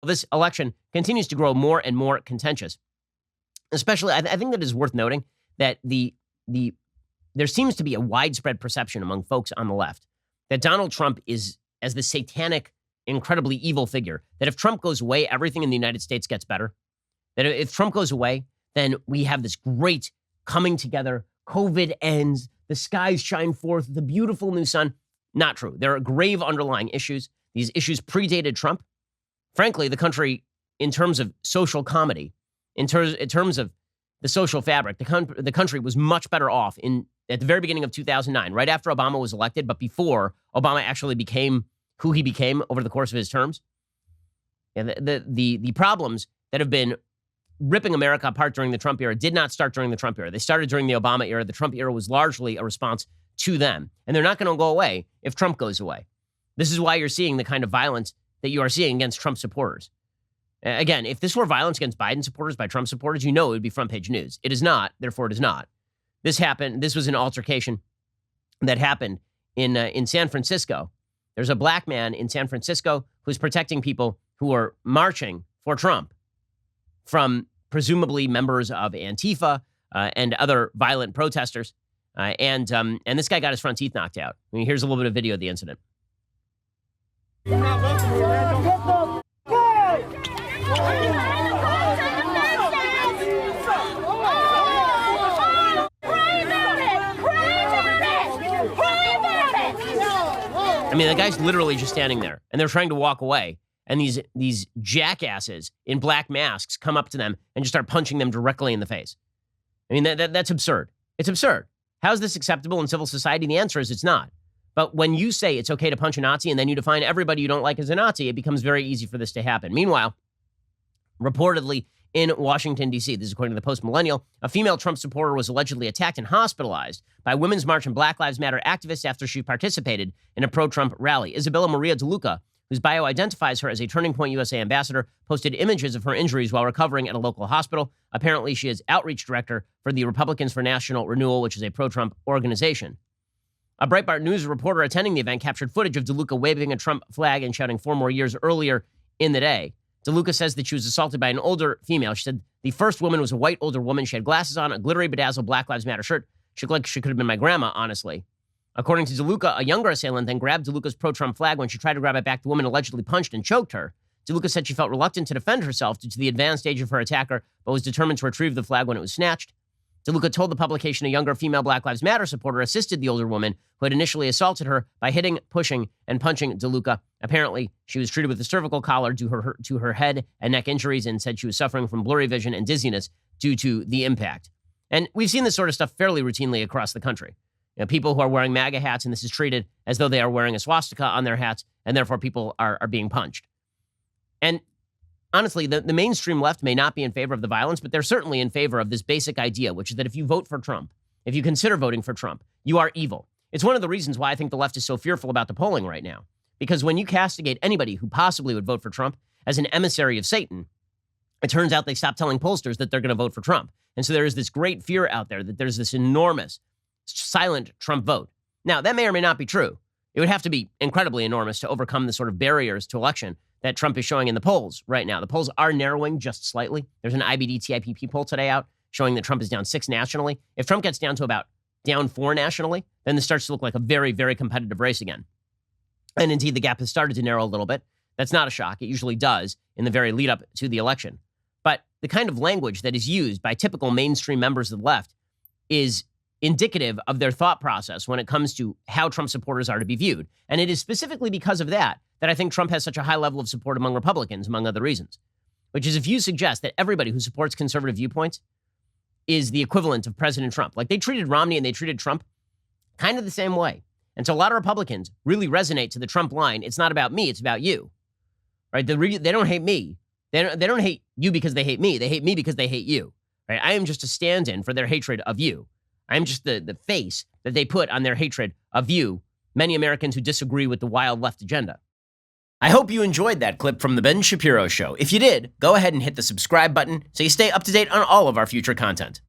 This election continues to grow more and more contentious. Especially, I think that it is worth noting that there seems to be a widespread perception among folks on the left that Donald Trump is as the satanic, incredibly evil figure, that if Trump goes away, everything in the United States gets better. That if Trump goes away, then we have this great coming together, COVID ends, the skies shine forth, the beautiful new sun. Not true. There are grave underlying issues. These issues predated Trump. Frankly, the country, in terms of social comedy, in terms of the social fabric, the country was much better off at the very beginning of 2009, right after Obama was elected, but before Obama actually became who he became over the course of his terms. And the problems that have been ripping America apart during the Trump era did not start during the Trump era. They started during the Obama era. The Trump era was largely a response to them. And they're not going to go away if Trump goes away. This is why you're seeing the kind of violence that you are seeing against Trump supporters. Again, if this were violence against Biden supporters by Trump supporters, you know it would be front page news. It is not, therefore it is not. This happened. This was an altercation that happened in San Francisco. There's a black man in San Francisco who's protecting people who are marching for Trump from presumably members of Antifa and other violent protesters. And this guy got his front teeth knocked out. I mean, here's a little bit of video of the incident. I mean, the guy's literally just standing there, and they're trying to walk away. And these jackasses in black masks come up to them and just start punching them directly in the face. I mean, that's absurd. It's absurd. How is this acceptable in civil society? The answer is it's not. But when you say it's okay to punch a Nazi and then you define everybody you don't like as a Nazi, it becomes very easy for this to happen. Meanwhile, reportedly in Washington, D.C., this is according to the Post-Millennial, a female Trump supporter was allegedly attacked and hospitalized by Women's March and Black Lives Matter activists after she participated in a pro-Trump rally. Isabella Maria DeLuca, whose bio identifies her as a Turning Point USA ambassador, posted images of her injuries while recovering at a local hospital. Apparently, she is outreach director for the Republicans for National Renewal, which is a pro-Trump organization. A Breitbart News reporter attending the event captured footage of DeLuca waving a Trump flag and shouting 4 more years earlier in the day. DeLuca says that she was assaulted by an older female. She said the first woman was a white older woman. She had glasses on, a glittery bedazzled Black Lives Matter shirt. She looked like she could have been my grandma, honestly. According to DeLuca, a younger assailant then grabbed DeLuca's pro-Trump flag. When she tried to grab it back, the woman allegedly punched and choked her. DeLuca said she felt reluctant to defend herself due to the advanced age of her attacker, but was determined to retrieve the flag when it was snatched. DeLuca told the publication a younger female Black Lives Matter supporter assisted the older woman who had initially assaulted her by hitting, pushing, and punching DeLuca. Apparently, she was treated with a cervical collar due to her head and neck injuries and said she was suffering from blurry vision and dizziness due to the impact. And we've seen this sort of stuff fairly routinely across the country. You know, people who are wearing MAGA hats, and this is treated as though they are wearing a swastika on their hats, and therefore people are being punched. And honestly, the mainstream left may not be in favor of the violence, but they're certainly in favor of this basic idea, which is that if you vote for Trump, if you consider voting for Trump, you are evil. It's one of the reasons why I think the left is so fearful about the polling right now. Because when you castigate anybody who possibly would vote for Trump as an emissary of Satan, it turns out they stop telling pollsters that they're going to vote for Trump. And so there is this great fear out there that there's this enormous, silent Trump vote. Now, that may or may not be true. It would have to be incredibly enormous to overcome the sort of barriers to election that Trump is showing in the polls right now. The polls are narrowing just slightly. There's an IBD-TIPP poll today out showing that Trump is down 6 nationally. If Trump gets down to about down 4 nationally, then this starts to look like a very, very competitive race again. And indeed, the gap has started to narrow a little bit. That's not a shock. It usually does in the very lead up to the election. But the kind of language that is used by typical mainstream members of the left is indicative of their thought process when it comes to how Trump supporters are to be viewed. And it is specifically because of that I think Trump has such a high level of support among Republicans, among other reasons, which is if you suggest that everybody who supports conservative viewpoints is the equivalent of President Trump. Like they treated Romney and they treated Trump kind of the same way. And so a lot of Republicans really resonate to the Trump line. It's not about me, it's about you. Right? They don't hate me. They don't hate you because they hate me. They hate me because they hate you. Right? I am just a stand-in for their hatred of you. I am just the face that they put on their hatred of you, many Americans who disagree with the wild left agenda. I hope you enjoyed that clip from The Ben Shapiro Show. If you did, go ahead and hit the subscribe button so you stay up to date on all of our future content.